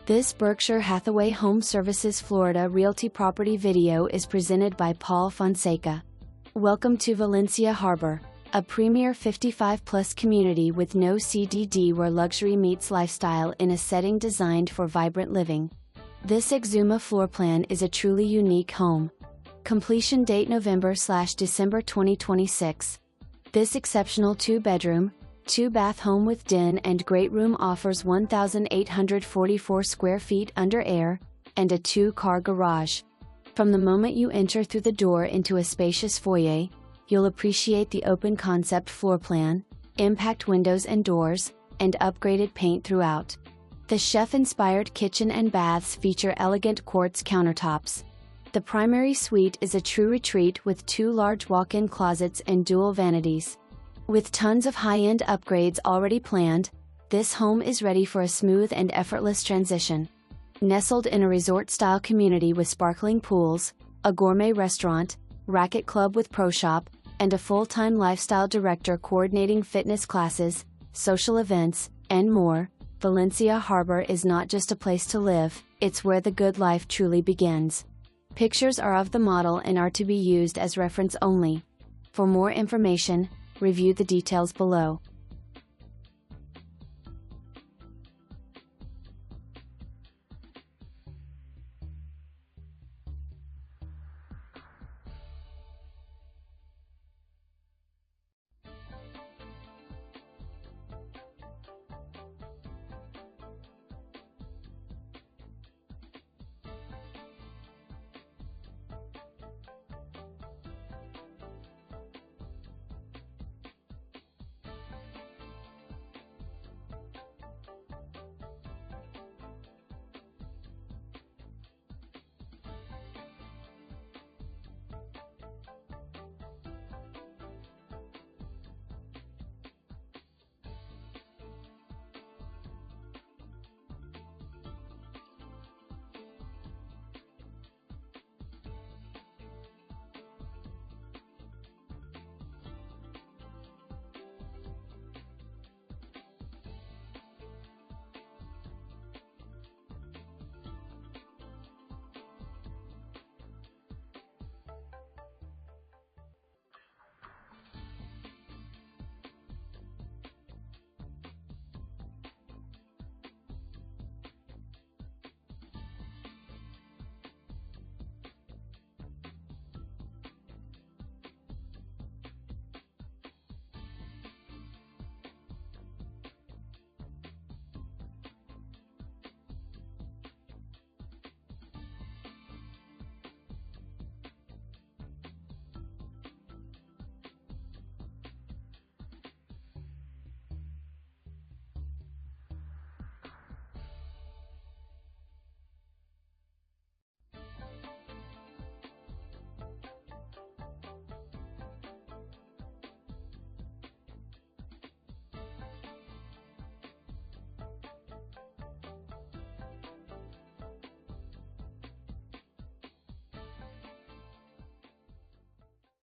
This Berkshire Hathaway HomeServices Florida Realty property video is presented by Paul Fonseca. Welcome to Valencia Harbor, a premier 55-plus community with no CDD where luxury meets lifestyle in a setting designed for vibrant living. This Exuma floor plan is a truly unique home. Completion date November/December 2026. This exceptional 2-bedroom, 2-bath home with den and great room offers 1,844 square feet under air, and a 2-car garage. From the moment you enter through the door into a spacious foyer, you'll appreciate the open concept floor plan, impact windows and doors, and upgraded paint throughout. The chef-inspired kitchen and baths feature elegant quartz countertops. The primary suite is a true retreat with 2 large walk-in closets and dual vanities. With tons of high-end upgrades already planned, this home is ready for a smooth and effortless transition. Nestled in a resort-style community with sparkling pools, a gourmet restaurant, racquet club with pro shop, and a full-time lifestyle director coordinating fitness classes, social events, and more, Valencia Harbor is not just a place to live, it's where the good life truly begins. Pictures are of the model and are to be used as reference only. For more information, review the details below.